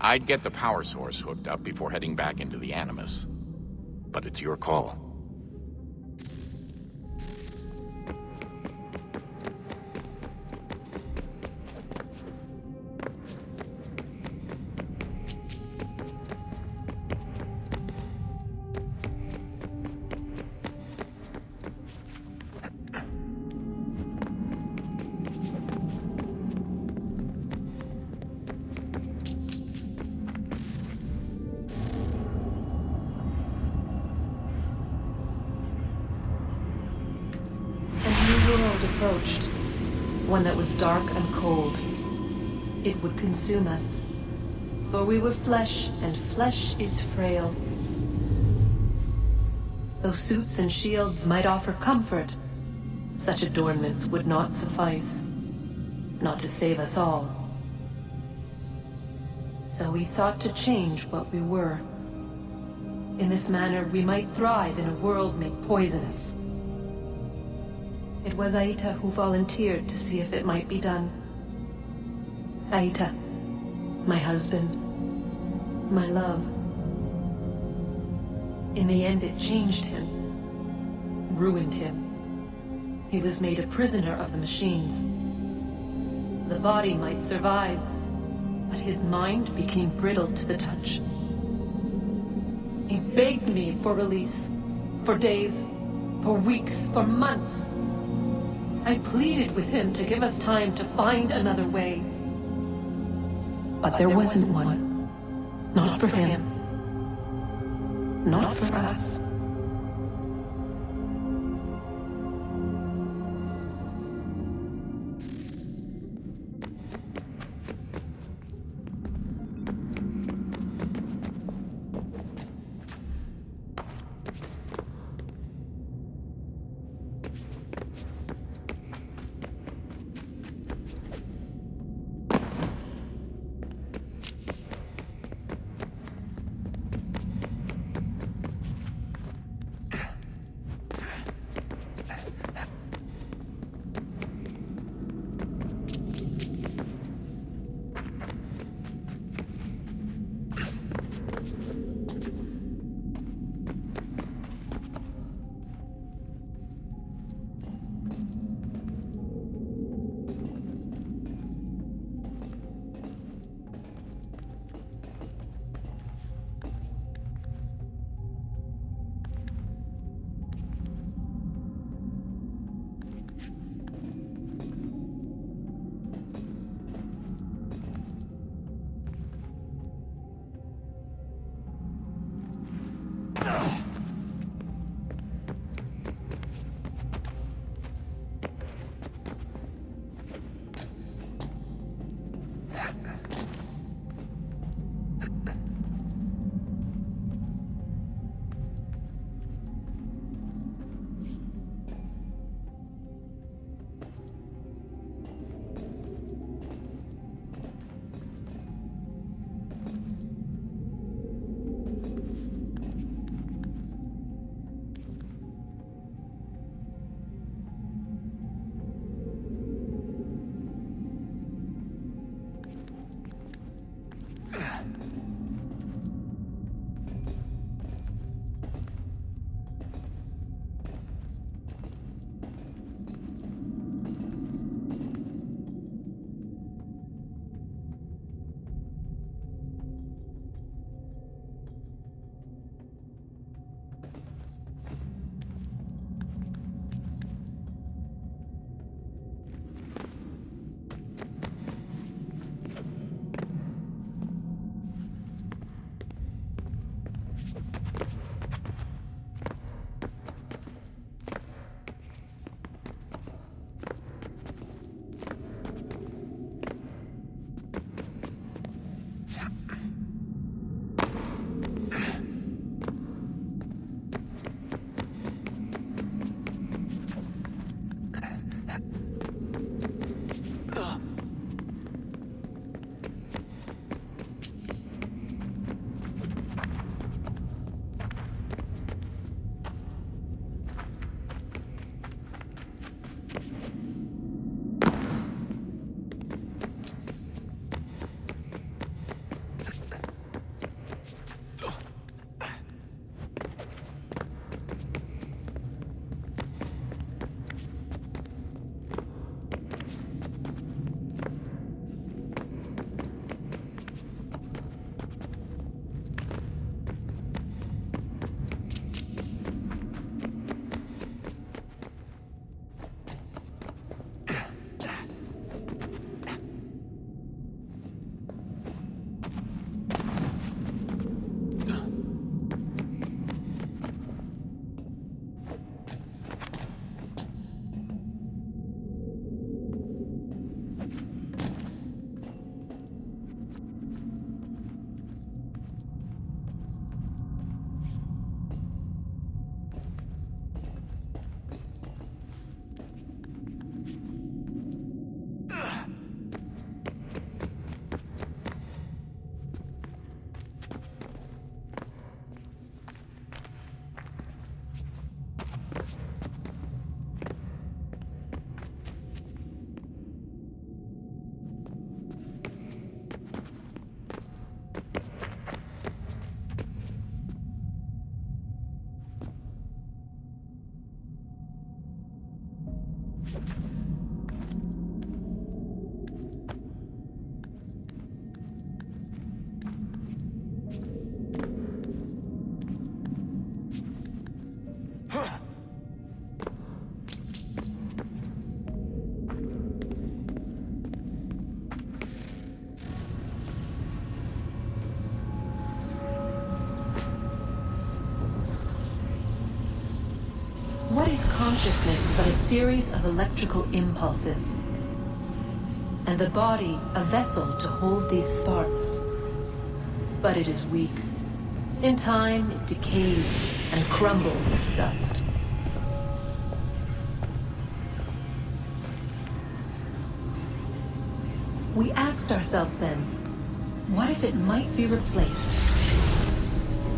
I'd get the power source hooked up before heading back into the Animus. But it's your call. Approached, one that was dark and cold. It would consume us, for we were flesh, and flesh is frail. Though suits and shields might offer comfort, such adornments would not suffice, not to save us all. So we sought to change what we were. In this manner, we might thrive in a world made poisonous. It was Aita who volunteered to see if it might be done. Aita, my husband, my love. In the end, it changed him, ruined him. He was made a prisoner of the machines. The body might survive, but his mind became brittle to the touch. He begged me for release, for days, for weeks, for months. I pleaded with him to give us time to find another way. But there wasn't one. Not for him. Not for us. What is consciousness but a series of electrical impulses? And the body a vessel to hold these sparks. But it is weak. In time, it decays and crumbles into dust. We asked ourselves then, what if it might be replaced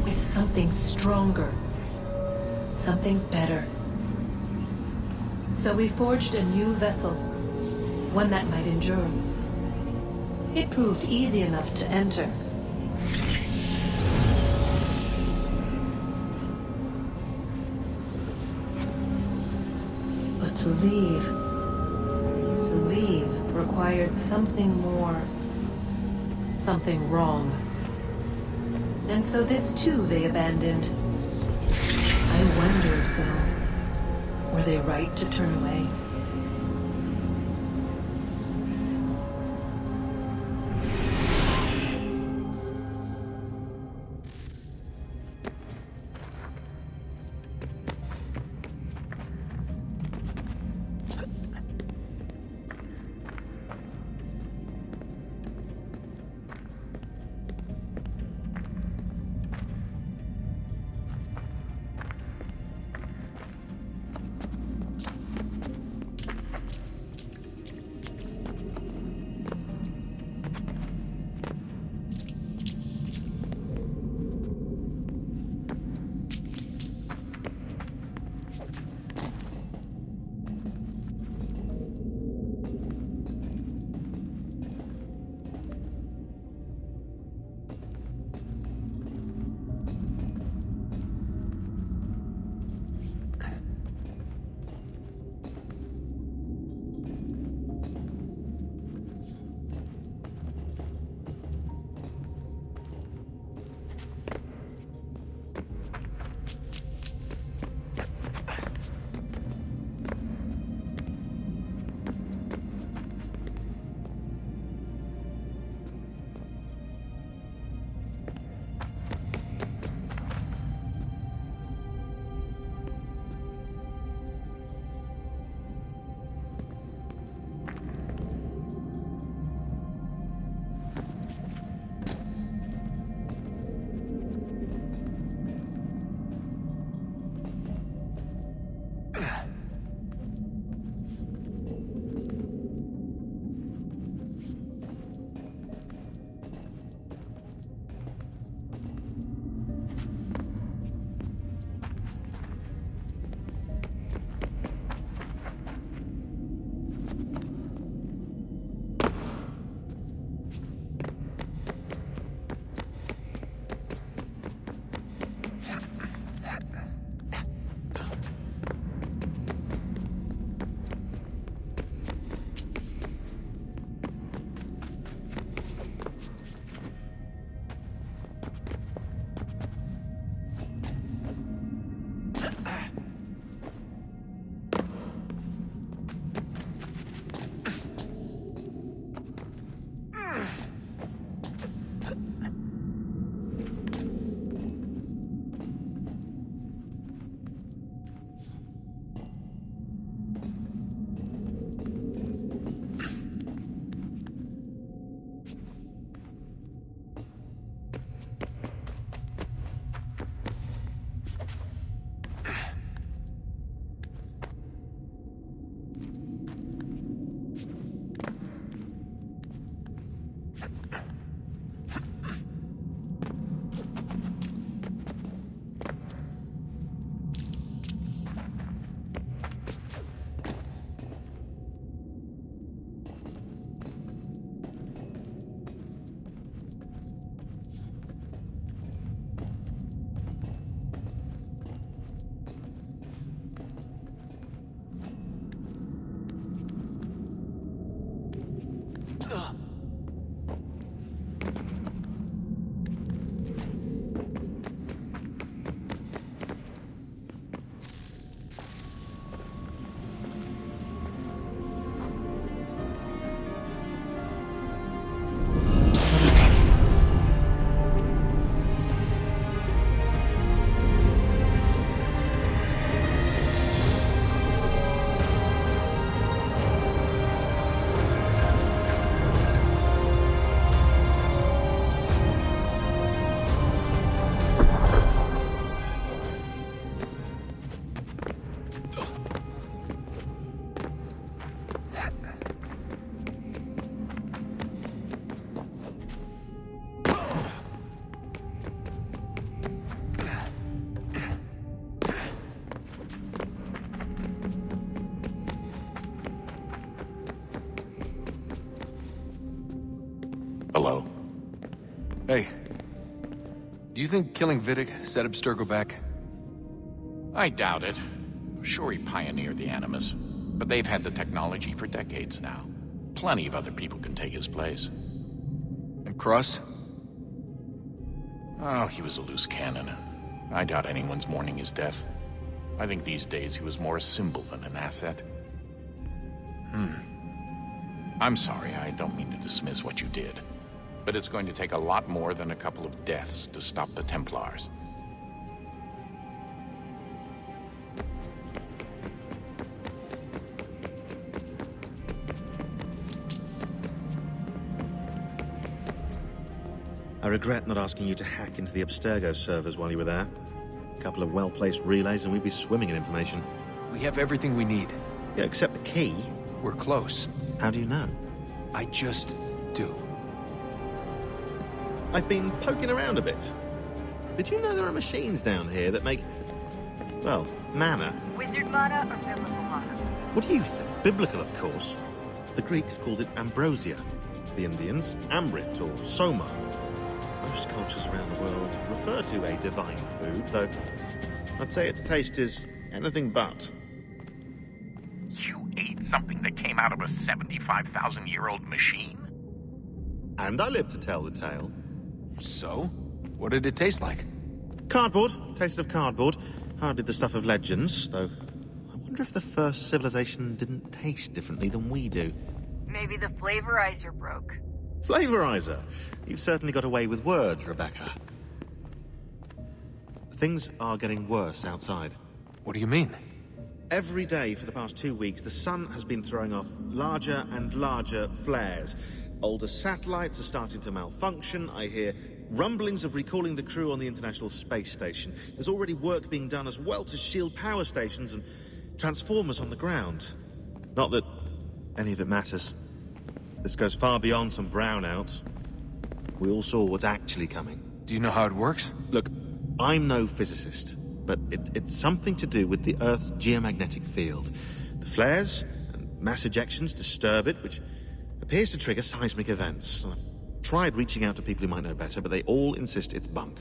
with something stronger, something better? So we forged a new vessel, one that might endure. It proved easy enough to enter. But to leave required something more, something wrong. And so this too they abandoned. I wondered, though, were they right to turn away? Hey. Do you think killing Vidic set Abstergo back? I doubt it. Sure, he pioneered the Animus, but they've had the technology for decades now. Plenty of other people can take his place. And Cross? Oh, he was a loose cannon. I doubt anyone's mourning his death. I think these days he was more a symbol than an asset. I'm sorry, I don't mean to dismiss what you did. But it's going to take a lot more than a couple of deaths to stop the Templars. I regret not asking you to hack into the Abstergo servers while you were there. A couple of well-placed relays and we'd be swimming in information. We have everything we need. Yeah, except the key. We're close. How do you know? I just do. I've been poking around a bit. Did you know there are machines down here that make, well, mana? Wizard mana or biblical mana? What do you think? Biblical, of course. The Greeks called it ambrosia. The Indians, ambrit or soma. Most cultures around the world refer to a divine food, though I'd say its taste is anything but. You ate something that came out of a 75,000-year-old machine? And I live to tell the tale. So? What did it taste like? Cardboard. Tasted of cardboard. Hardly the stuff of legends, though. I wonder if the first civilization didn't taste differently than we do. Maybe the flavorizer broke. Flavorizer. You've certainly got away with words, Rebecca. Things are getting worse outside. What do you mean? Every day for the past 2 weeks, the sun has been throwing off larger and larger flares. Older satellites are starting to malfunction. I hear rumblings of recalling the crew on the International Space Station. There's already work being done as well to shield power stations and transformers on the ground. Not that any of it matters. This goes far beyond some brownouts. We all saw what's actually coming. Do you know how it works? Look, I'm no physicist, but it's something to do with the Earth's geomagnetic field. The flares and mass ejections disturb it, which appears to trigger seismic events. I've tried reaching out to people who might know better, but they all insist it's bunk.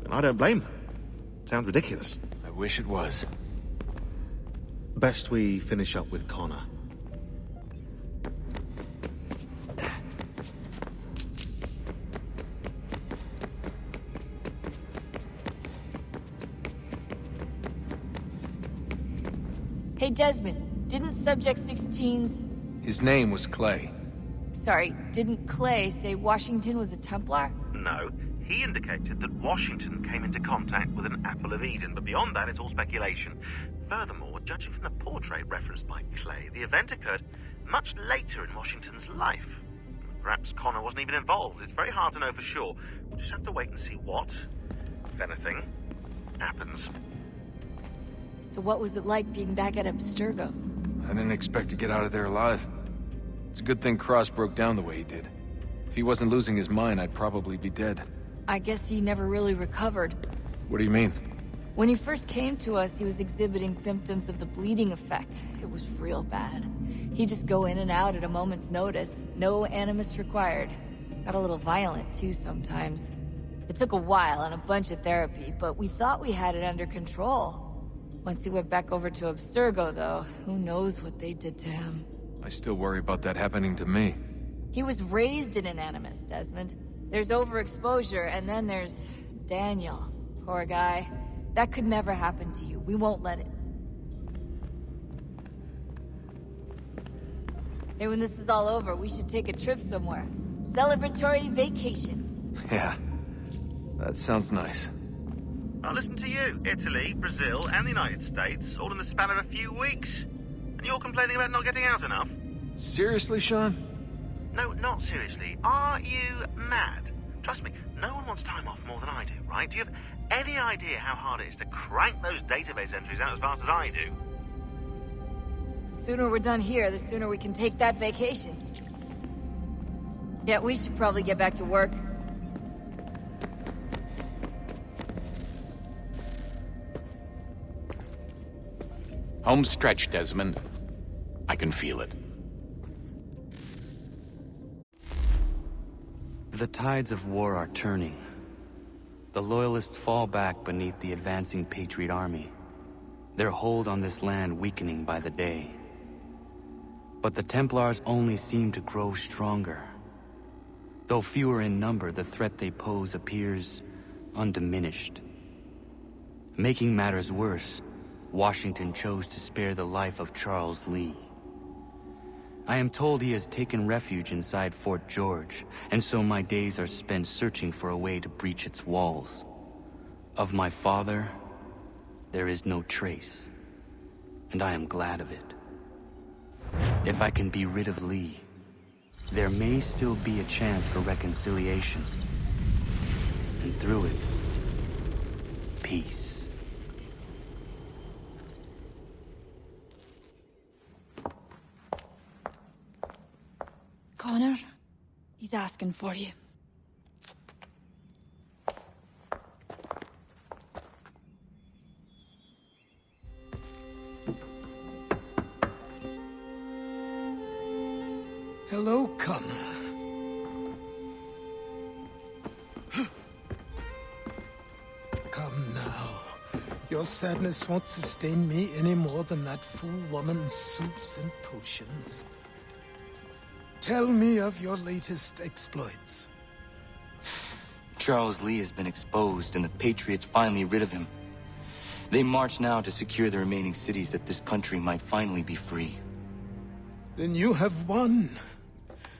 And I don't blame them. It sounds ridiculous. I wish it was. Best we finish up with Connor. Hey, Desmond, didn't Subject 16's... His name was Clay. Sorry, didn't Clay say Washington was a Templar? No, he indicated that Washington came into contact with an Apple of Eden, but beyond that, it's all speculation. Furthermore, judging from the portrait referenced by Clay, the event occurred much later in Washington's life. Perhaps Connor wasn't even involved. It's very hard to know for sure. We'll just have to wait and see what, if anything, happens. So what was it like being back at Abstergo? I didn't expect to get out of there alive. It's a good thing Cross broke down the way he did. If he wasn't losing his mind, I'd probably be dead. I guess he never really recovered. What do you mean? When he first came to us, he was exhibiting symptoms of the bleeding effect. It was real bad. He'd just go in and out at a moment's notice. No animus required. Got a little violent, too, sometimes. It took a while and a bunch of therapy, but we thought we had it under control. Once he went back over to Abstergo, though, who knows what they did to him. I still worry about that happening to me. He was raised in an animus, Desmond. There's overexposure, and then there's Daniel. Poor guy. That could never happen to you. We won't let it. Hey, when this is all over, we should take a trip somewhere. Celebratory vacation. Yeah, that sounds nice. Now listen to you. Italy, Brazil, and the United States, all in the span of a few weeks. And you're complaining about not getting out enough? Seriously, Sean? No, not seriously. Are you mad? Trust me, no one wants time off more than I do, right? Do you have any idea how hard it is to crank those database entries out as fast as I do? The sooner we're done here, the sooner we can take that vacation. Yeah, we should probably get back to work. Home stretch, Desmond. I can feel it. The tides of war are turning. The Loyalists fall back beneath the advancing Patriot army, their hold on this land weakening by the day. But the Templars only seem to grow stronger. Though fewer in number, the threat they pose appears undiminished. Making matters worse, Washington chose to spare the life of Charles Lee. I am told he has taken refuge inside Fort George, and so my days are spent searching for a way to breach its walls. Of my father, there is no trace, and I am glad of it. If I can be rid of Lee, there may still be a chance for reconciliation. And through it, peace. Connor, he's asking for you. Hello, Connor. Come now. Your sadness won't sustain me any more than that fool woman's soups and potions. Tell me of your latest exploits. Charles Lee has been exposed, and the Patriots finally rid of him. They march now to secure the remaining cities that this country might finally be free. Then you have won.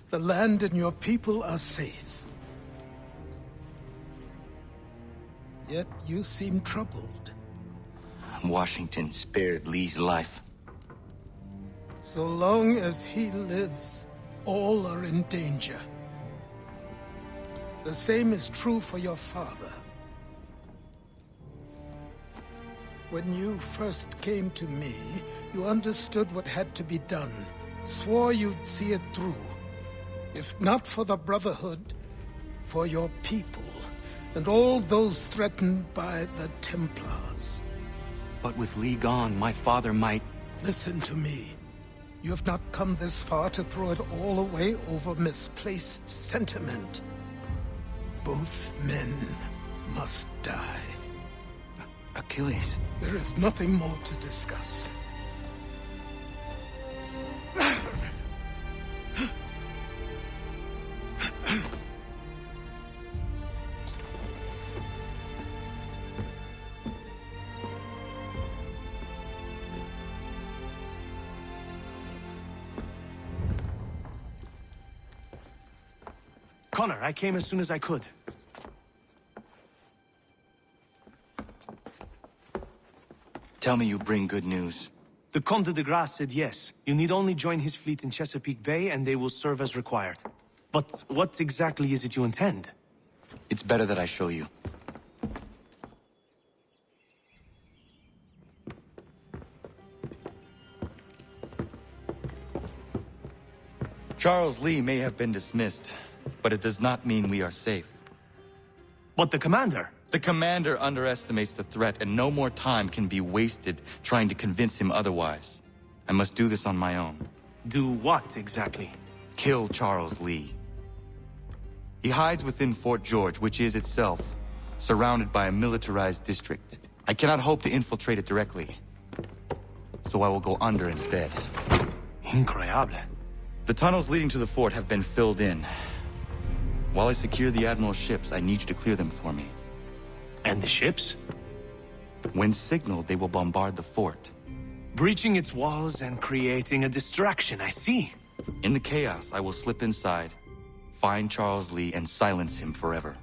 The land and your people are safe. Yet you seem troubled. Washington spared Lee's life. So long as he lives, all are in danger. The same is true for your father. When you first came to me, you understood what had to be done, swore you'd see it through. If not for the Brotherhood, for your people, and all those threatened by the Templars. But with Lee gone, my father might... Listen to me. You have not come this far to throw it all away over misplaced sentiment. Both men must die. Achilles. There is nothing more to discuss. Connor, I came as soon as I could. Tell me you bring good news. The Comte de Grasse said yes. You need only join his fleet in Chesapeake Bay and they will serve as required. But what exactly is it you intend? It's better that I show you. Charles Lee may have been dismissed, but it does not mean we are safe. But the commander? The commander underestimates the threat, and no more time can be wasted trying to convince him otherwise. I must do this on my own. Do what, exactly? Kill Charles Lee. He hides within Fort George, which is itself surrounded by a militarized district. I cannot hope to infiltrate it directly, so I will go under instead. Incroyable. The tunnels leading to the fort have been filled in. While I secure the Admiral's ships, I need you to clear them for me. And the ships? When signaled, they will bombard the fort. Breaching its walls and creating a distraction, I see. In the chaos, I will slip inside, find Charles Lee, and silence him forever.